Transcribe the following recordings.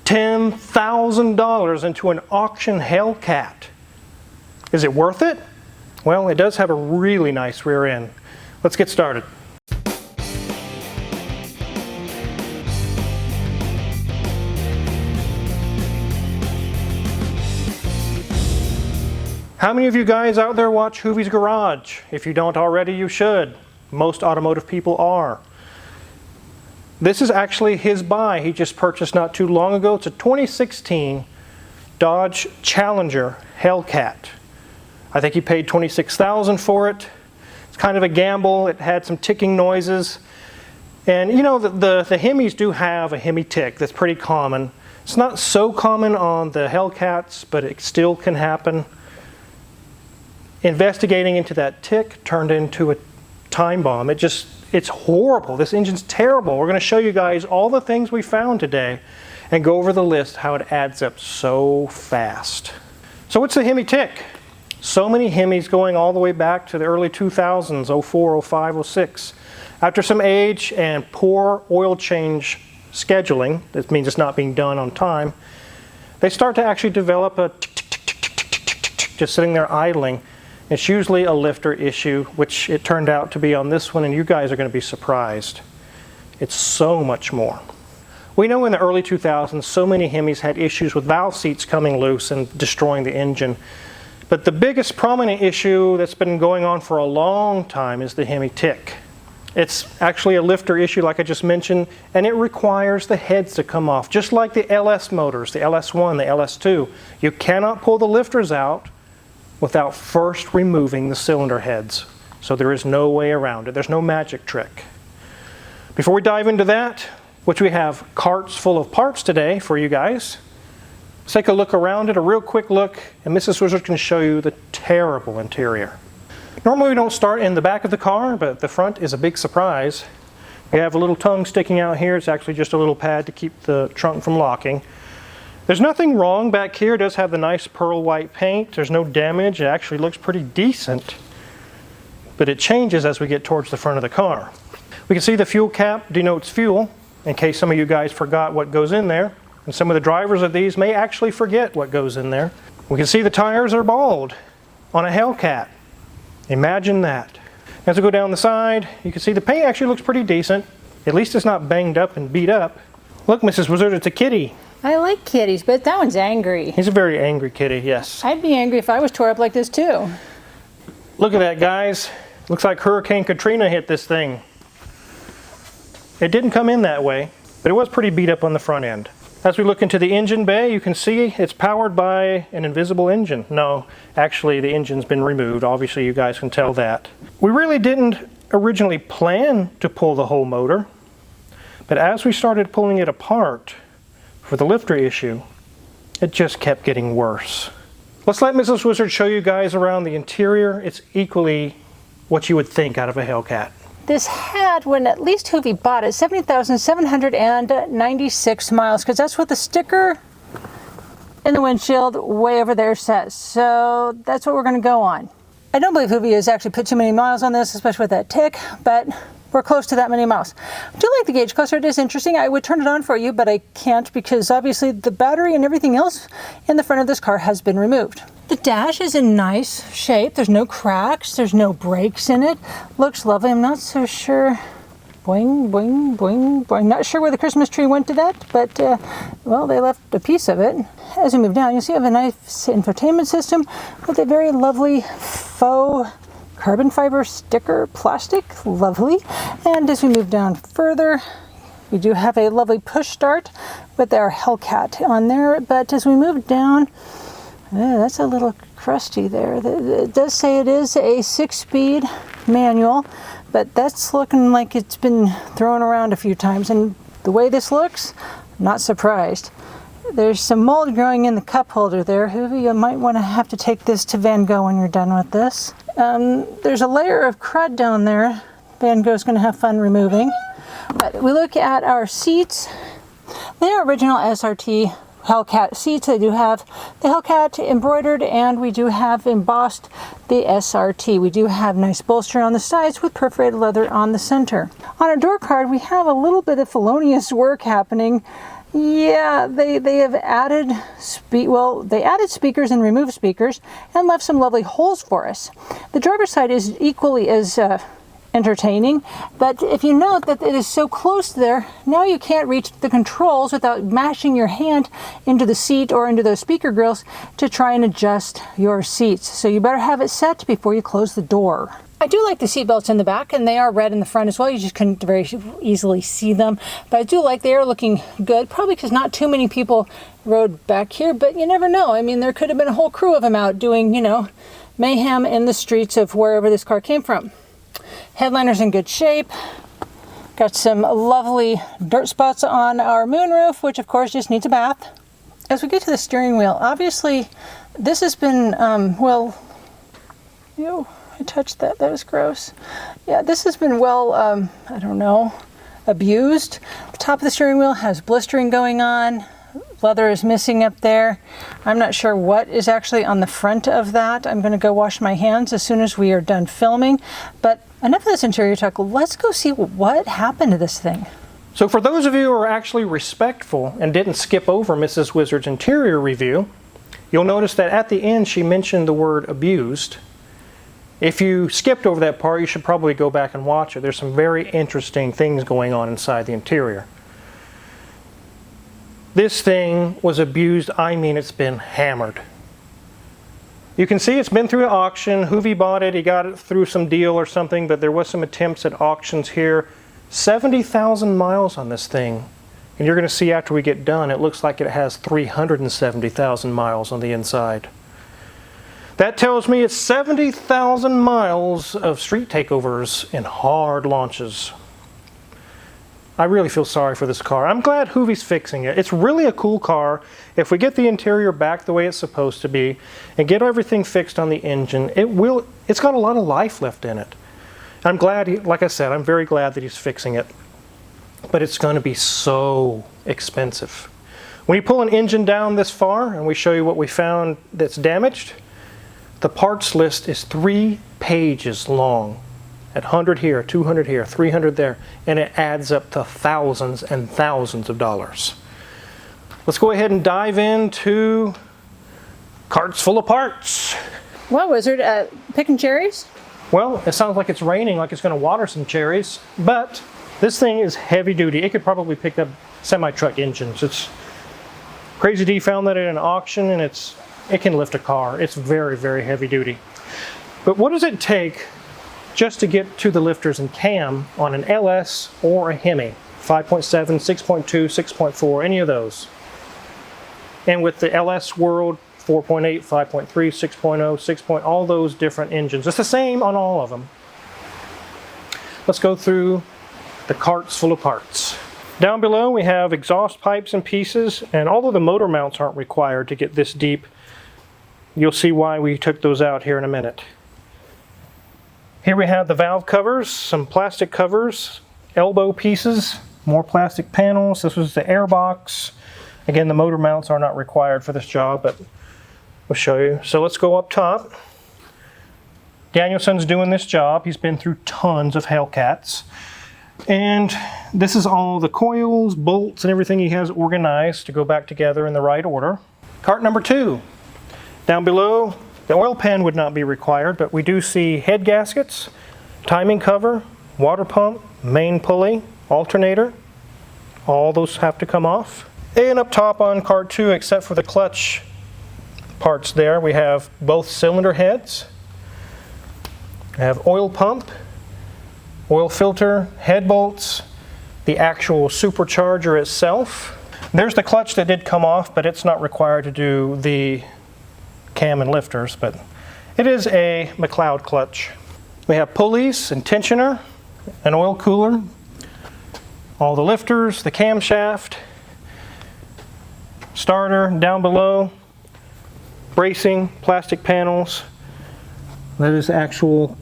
$10,000 into an auction Hellcat. Is it worth it? Well, it does have a really nice rear end. Let's get started. How many of you guys out there watch Hoovie's Garage? If you don't already, you should. Most automotive people are. This is actually his buy. He just purchased not too long ago. It's a 2016 Dodge Challenger Hellcat. I think he paid $26,000 for it. It's kind of a gamble. It had some ticking noises. And you know, the Hemis do have a Hemi tick that's pretty common. It's not so common on the Hellcats, but it still can happen. Investigating into that tick turned into a time bomb. It's horrible. This engine's terrible. We're going to show you guys all the things we found today and go over the list, how it adds up so fast. So what's the Hemi tick? So many Hemis going all the way back to the early 2000s, 04, 05, 06. After some age and poor oil change scheduling, that means it's not being done on time, they start to actually develop a tick, tick, tick, tick, tick, tick, tick, tick, just sitting there idling. It's usually a lifter issue, which it turned out to be on this one, and you guys are going to be surprised. It's so much more. We know in the early 2000s, so many Hemis had issues with valve seats coming loose and destroying the engine. But the biggest prominent issue that's been going on for a long time is the Hemi tick. It's actually a lifter issue, like I just mentioned, and it requires the heads to come off, just like the LS motors, the LS1, the LS2. You cannot pull the lifters out without first removing the cylinder heads. So there is no way around it. There's no magic trick. Before we dive into that, which we have carts full of parts today for you guys, let's take a look around it, a real quick look, and Mrs. Wizard can show you the terrible interior. Normally we don't start in the back of the car, but the front is a big surprise. We have a little tongue sticking out here. It's actually just a little pad to keep the trunk from locking. There's nothing wrong back here. It does have the nice pearl white paint. There's no damage. It actually looks pretty decent. But it changes as we get towards the front of the car. We can see the fuel cap denotes fuel, in case some of you guys forgot what goes in there. And some of the drivers of these may actually forget what goes in there. We can see the tires are bald on a Hellcat. Imagine that. As we go down the side, you can see the paint actually looks pretty decent. At least it's not banged up and beat up. Look, Mrs. Wizard, it's a kitty. I like kitties, but that one's angry. He's a very angry kitty, yes. I'd be angry if I was tore up like this too. Look at that, guys. Looks like Hurricane Katrina hit this thing. It didn't come in that way, but it was pretty beat up on the front end. As we look into the engine bay, you can see it's powered by an invisible engine. No, actually the engine's been removed. Obviously you guys can tell that. We really didn't originally plan to pull the whole motor, but as we started pulling it apart for the lifter issue, it just kept getting worse. Let's let Mrs. Wizard show you guys around the interior. It's equally what you would think out of a Hellcat. This had, when at least Hoovie bought it, 70,796 miles, because that's what the sticker in the windshield way over there says. So that's what we're going to go on. I don't believe Hoovie has actually put too many miles on this, especially with that tick, but we're close to that many miles. I do like the gauge cluster. It is interesting. I would turn it on for you, but I can't because obviously the battery and everything else in the front of this car has been removed. The dash is in nice shape. There's no cracks. There's no breaks in it. Looks lovely. I'm not so sure. Boing, boing, boing, boing. Not sure where the Christmas tree went to that, but well, they left a piece of it. As we move down, you see I have a nice infotainment system with a very lovely faux carbon fiber sticker plastic. Lovely. And as we move down further, we do have a lovely push start with our Hellcat on there. But as we move down, that's a little crusty there. It does say it is a 6-speed manual, but that's looking like it's been thrown around a few times. And the way this looks, I'm not surprised. There's some mold growing in the cup holder there. Hoovie, you might want to have to take this to Van Gogh when you're done with this. There's a layer of crud down there. Van Gogh's going to have fun removing. But we look at our seats. They are original SRT Hellcat seats. They do have the Hellcat embroidered, and we do have embossed the SRT. We do have nice bolster on the sides with perforated leather on the center. On our door card, we have a little bit of felonious work happening. Yeah, they have added they added speakers and removed speakers and left some lovely holes for us. The driver's side is equally as entertaining, but if you note that it is so close there, now you can't reach the controls without mashing your hand into the seat or into those speaker grills to try and adjust your seats. So you better have it set before you close the door. I do like the seat belts in the back, and they are red in the front as well. You just couldn't very easily see them, but I do like they are looking good, probably because not too many people rode back here, but you never know. I mean, there could have been a whole crew of them out doing, you know, mayhem in the streets of wherever this car came from. Headliner's in good shape. Got some lovely dirt spots on our moonroof, which of course just needs a bath. As we get to the steering wheel, obviously this has been, well, ew, I touched that, that was gross. Yeah, this has been well, I don't know, abused. The top of the steering wheel has blistering going on. Leather is missing up there. I'm not sure what is actually on the front of that. I'm gonna go wash my hands as soon as we are done filming. But enough of this interior talk, let's go see what happened to this thing. So for those of you who are actually respectful and didn't skip over Mrs. Wizard's interior review, you'll notice that at the end she mentioned the word abused. If you skipped over that part, you should probably go back and watch it. There's some very interesting things going on inside the interior. This thing was abused. I mean, it's been hammered. You can see it's been through an auction. Hoovie bought it. He got it through some deal or something, but there was some attempts at auctions here. 70,000 miles on this thing. And you're going to see after we get done, it looks like it has 370,000 miles on the inside. That tells me it's 70,000 miles of street takeovers and hard launches. I really feel sorry for this car. I'm glad Hoovie's fixing it. It's really a cool car. If we get the interior back the way it's supposed to be and get everything fixed on the engine, it's got a lot of life left in it. I'm glad, like I said, I'm very glad that he's fixing it. But it's going to be so expensive. When you pull an engine down this far and we show you what we found that's damaged, the parts list is 3 pages long. At 100 here, 200 here, 300 there, and it adds up to thousands and thousands of dollars. Let's go ahead and dive into carts full of parts. What, Wizard? Picking cherries? Well, it sounds like it's raining, like it's going to water some cherries, but this thing is heavy duty. It could probably pick up semi-truck engines. It's Crazy D found that at an auction, and it can lift a car. It's very, very heavy duty. But what does it take just to get to the lifters and cam on an LS or a Hemi? 5.7, 6.2, 6.4, any of those. And with the LS world, 4.8, 5.3, 6.0, 6. All those different engines. It's the same on all of them. Let's go through the carts full of parts. Down below we have exhaust pipes and pieces, and although the motor mounts aren't required to get this deep, you'll see why we took those out here in a minute. Here we have the valve covers, some plastic covers, elbow pieces, more plastic panels. This was the air box. Again, the motor mounts are not required for this job, but we'll show you. So let's go up top. Danielson's doing this job. He's been through tons of hellcats. And this is all the coils, bolts, and everything he has organized to go back together in the right order. Cart number 2. Down below, the oil pan would not be required, but we do see head gaskets, timing cover, water pump, main pulley, alternator. All those have to come off. And up top on cart 2, except for the clutch parts there, we have both cylinder heads. We have oil pump, oil filter, head bolts, the actual supercharger itself. There's the clutch that did come off, but it's not required to do the cam and lifters, but it is a McLeod clutch. We have pulleys and tensioner, an oil cooler, all the lifters, the camshaft, starter down below, bracing, plastic panels. That is the actual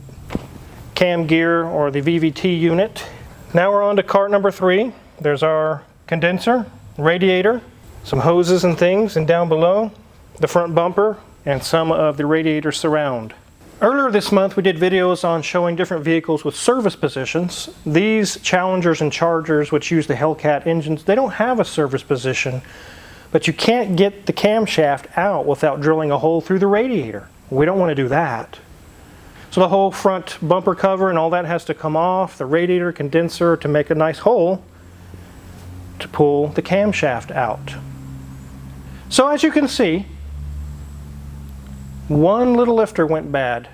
cam gear or the VVT unit. Now we're on to cart number 3. There's our condenser, radiator, some hoses and things, and down below the front bumper and some of the radiator surround. Earlier this month, we did videos on showing different vehicles with service positions. These Challengers and Chargers, which use the Hellcat engines, they don't have a service position, but you can't get the camshaft out without drilling a hole through the radiator. We don't want to do that. So the whole front bumper cover and all that has to come off, the radiator condenser to make a nice hole to pull the camshaft out. So as you can see, one little lifter went bad.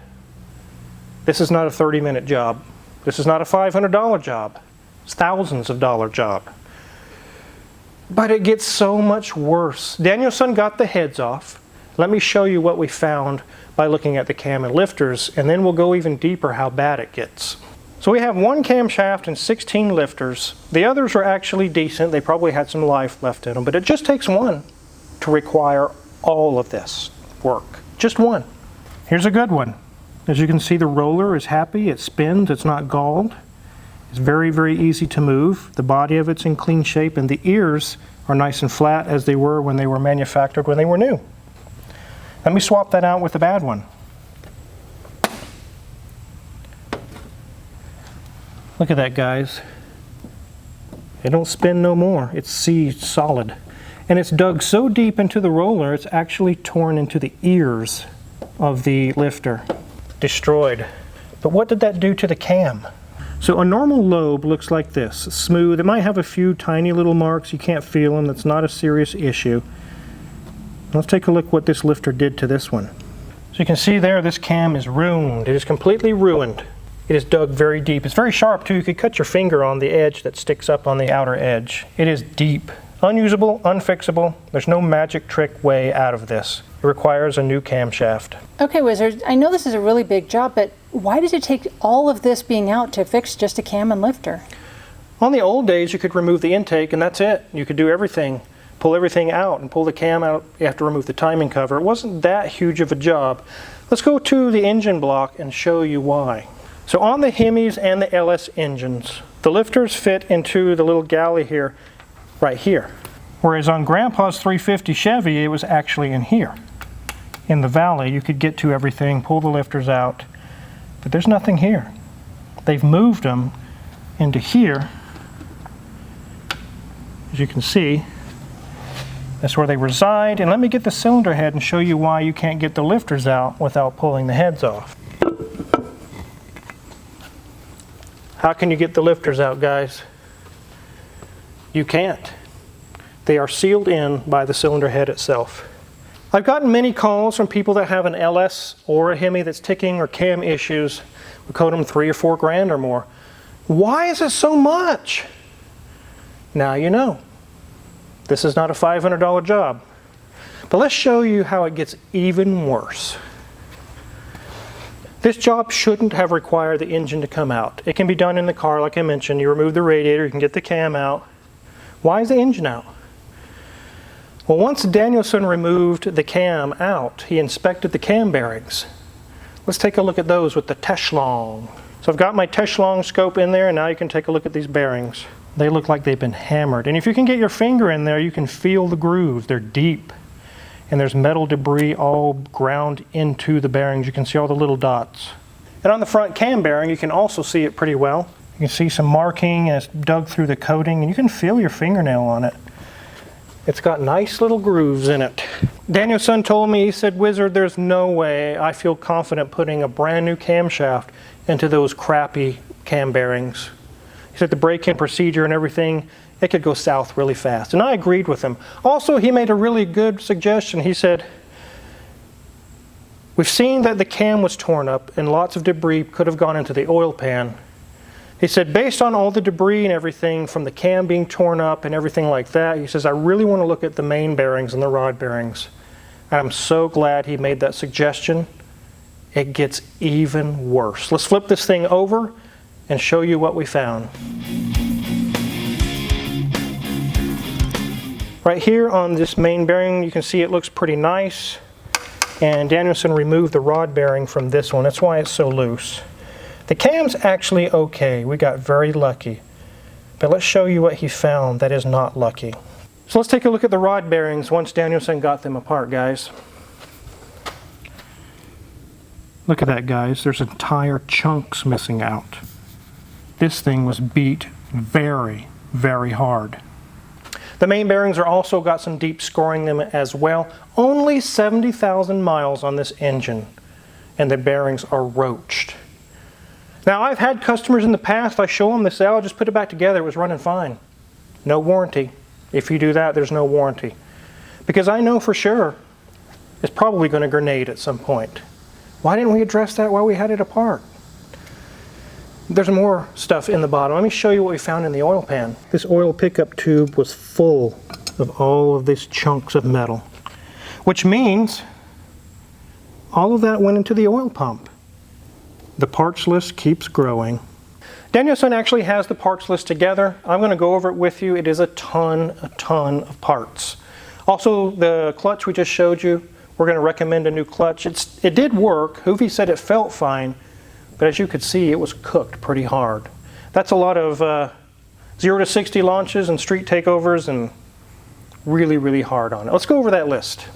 This is not a 30-minute job. This is not a $500 job. It's thousands of dollar job. But it gets so much worse. Danielson got the heads off. Let me show you what we found by looking at the cam and lifters, and then we'll go even deeper how bad it gets. So we have one camshaft and 16 lifters. The others are actually decent. They probably had some life left in them, but it just takes one to require all of this work. Just one. Here's a good one. As you can see, the roller is happy. It spins. It's not galled. It's very, very easy to move. The body of it's in clean shape, and the ears are nice and flat as they were when they were manufactured when they were new. Let me swap that out with the bad one. Look at that, guys. It don't spin no more. It's solid. And it's dug so deep into the roller, it's actually torn into the ears of the lifter. Destroyed. But what did that do to the cam? So a normal lobe looks like this, smooth. It might have a few tiny little marks. You can't feel them. That's not a serious issue. Let's take a look what this lifter did to this one. So you can see there, this cam is ruined. It is completely ruined. It is dug very deep. It's very sharp too. You could cut your finger on the edge that sticks up on the outer edge. It is deep. Unusable, unfixable. There's no magic trick way out of this. It requires a new camshaft. Okay, Wizard, I know this is a really big job, but why does it take all of this being out to fix just a cam and lifter? On the old days, you could remove the intake and that's it. You could do everything. Pull everything out and pull the cam out. You have to remove the timing cover. It wasn't that huge of a job. Let's go to the engine block and show you why. So on the Hemis and the LS engines, the lifters fit into the little galley here, right here. Whereas on Grandpa's 350 Chevy, it was actually in here. In the valley, you could get to everything, pull the lifters out, but there's nothing here. They've moved them into here. As you can see, that's where they reside. And let me get the cylinder head and show you why you can't get the lifters out without pulling the heads off. How can you get the lifters out, guys? You can't. They are sealed in by the cylinder head itself. I've gotten many calls from people that have an LS or a Hemi that's ticking or cam issues. We quote them $3 or $4 grand or more. Why is it so much? Now you know. This is not a $500 job. But let's show you how it gets even worse. This job shouldn't have required the engine to come out. It can be done in the car, like I mentioned. You remove the radiator, you can get the cam out. Why is the engine out? Well, once Danielson removed the cam out, he inspected the cam bearings. Let's take a look at those with the Techlong. So I've got my Techlong scope in there, and now you can take a look at these bearings. They look like they've been hammered. And if you can get your finger in there, you can feel the grooves. They're deep. And there's metal debris all ground into the bearings. You can see all the little dots. And on the front cam bearing, you can also see it pretty well. You can see some marking, and it's dug through the coating, and you can feel your fingernail on it. It's got nice little grooves in it. Danielson told me, he said, Wizard, there's no way I feel confident putting a brand new camshaft into those crappy cam bearings. He said the break-in procedure and everything, it could go south really fast. And I agreed with him. Also, he made a really good suggestion. He said, we've seen that the cam was torn up and lots of debris could have gone into the oil pan. He said, based on all the debris and everything from the cam being torn up and everything like that, he says, I really want to look at the main bearings and the rod bearings. And I'm so glad he made that suggestion. It gets even worse. Let's flip this thing over and show you what we found. Right here on this main bearing, you can see it looks pretty nice. And Danielson removed the rod bearing from this one. That's why it's so loose. The cam's actually okay. We got very lucky. But let's show you what he found that is not lucky. So let's take a look at the rod bearings once Danielson got them apart, guys. Look at that, guys. There's entire chunks missing out. This thing was beat very, very hard. The main bearings are also got some deep scoring them as well. Only 70,000 miles on this engine, and the bearings are roached. Now, I've had customers in the past, I show them this, I'll just put it back together, it was running fine. No warranty. If you do that, there's no warranty. Because I know for sure it's probably going to grenade at some point. Why didn't we address that while we had it apart? There's more stuff in the bottom. Let me show you what we found in the oil pan. This oil pickup tube was full of all of these chunks of metal, which means all of that went into the oil pump. The parts list keeps growing. Danielson actually has the parts list together. I'm going to go over it with you. It is a ton of parts. Also, the clutch we just showed you, we're going to recommend a new clutch. It did work. Hoovie said it felt fine, but as you could see, it was cooked pretty hard. That's a lot of 0 to 60 launches and street takeovers, and really, really hard on it. Let's go over that list.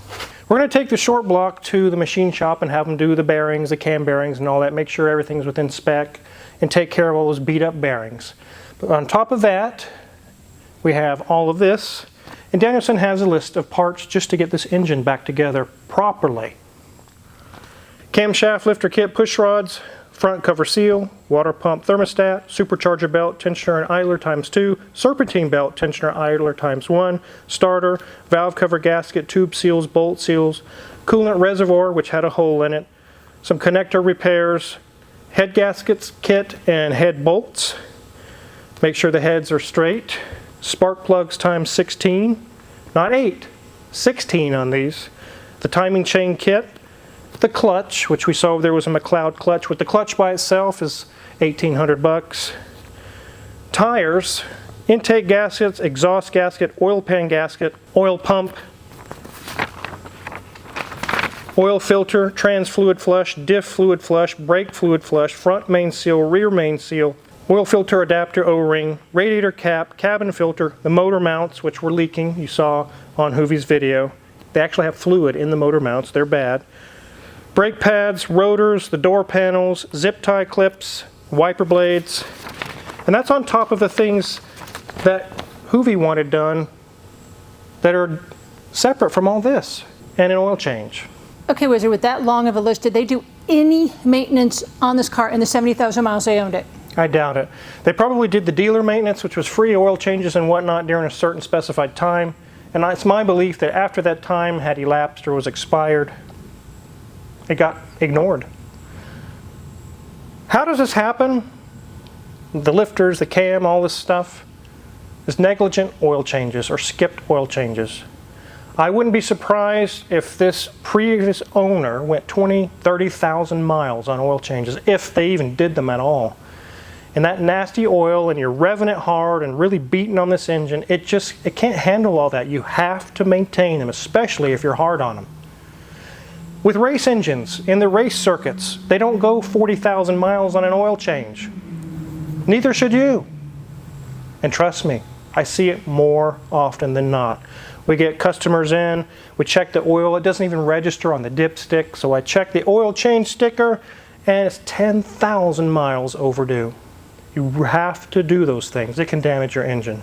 We're going to take the short block to the machine shop and have them do the bearings, the cam bearings and all that, make sure everything's within spec, and take care of all those beat up bearings. But on top of that, we have all of this, and Danielson has a list of parts just to get this engine back together properly. Camshaft lifter kit, push rods, front cover seal, water pump thermostat, supercharger belt, tensioner and idler ×2, serpentine belt, tensioner idler ×1, starter, valve cover gasket, tube seals, bolt seals, coolant reservoir which had a hole in it, some connector repairs, head gaskets kit and head bolts. Make sure the heads are straight. Spark plugs ×16, not 8, 16 on these. The timing chain kit. The clutch, which we saw there was a McLeod clutch, with the clutch by itself is $1,800. Tires, intake gaskets, exhaust gasket, oil pan gasket, oil pump, oil filter, trans fluid flush, diff fluid flush, brake fluid flush, front main seal, rear main seal, oil filter adapter O-ring, radiator cap, cabin filter, the motor mounts, which were leaking, you saw on Hoovie's video. They actually have fluid in the motor mounts, they're bad. Brake pads, rotors, the door panels, zip tie clips, wiper blades, and that's on top of the things that Hoovie wanted done that are separate from all this, and an oil change. Okay, Wizard, with that long of a list, did they do any maintenance on this car in the 70,000 miles they owned it? I doubt it. They probably did the dealer maintenance, which was free oil changes and whatnot during a certain specified time, and it's my belief that after that time had elapsed or was expired, it got ignored. How does this happen? The lifters, the cam, all this stuff is negligent oil changes or skipped oil changes. I wouldn't be surprised if this previous owner went 20, 30,000 miles on oil changes, if they even did them at all. And that nasty oil, and you're revving it hard and really beating on this engine, it can't handle all that. You have to maintain them, especially if you're hard on them. With race engines, in the race circuits, they don't go 40,000 miles on an oil change. Neither should you. And trust me, I see it more often than not. We get customers in, we check the oil, it doesn't even register on the dipstick, so I check the oil change sticker, and it's 10,000 miles overdue. You have to do those things. It can damage your engine.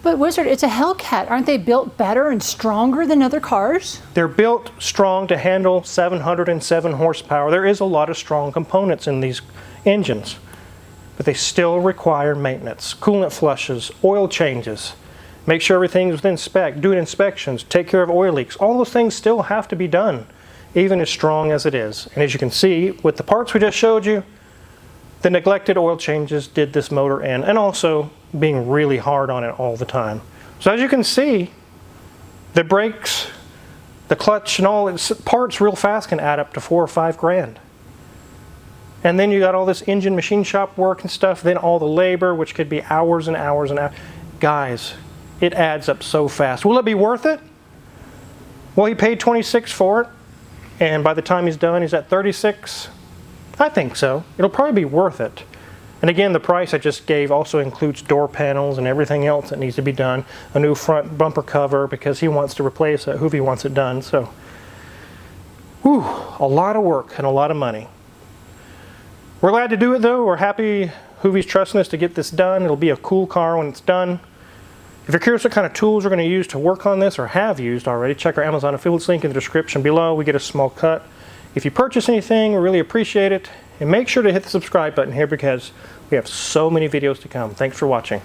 But Wizard, it's a Hellcat. Aren't they built better and stronger than other cars? They're built strong to handle 707 horsepower. There is a lot of strong components in these engines, but they still require maintenance. Coolant flushes, oil changes, make sure everything's within spec, doing inspections, take care of oil leaks. All those things still have to be done, even as strong as it is. And as you can see, with the parts we just showed you, the neglected oil changes did this motor in, and also being really hard on it all the time. So as you can see, the brakes, the clutch, and all its parts real fast can add up to $4 or $5 grand. And then you got all this engine machine shop work and stuff, then all the labor, which could be hours and hours and hours. Guys, it adds up so fast. Will it be worth it? Well, he paid $26 for it, and by the time he's done, he's at $36. I think so. It'll probably be worth it. And again, the price I just gave also includes door panels and everything else that needs to be done. A new front bumper cover because he wants to replace it. Hoovie wants it done. So Whew, a lot of work and a lot of money. We're glad to do it though. We're happy Hoovie's trusting us to get this done. It'll be a cool car when it's done. If you're curious what kind of tools we're going to use to work on this or have used already, check our Amazon affiliates link in the description below. We get a small cut. If you purchase anything, we really appreciate it. And make sure to hit the subscribe button here because we have so many videos to come. Thanks for watching.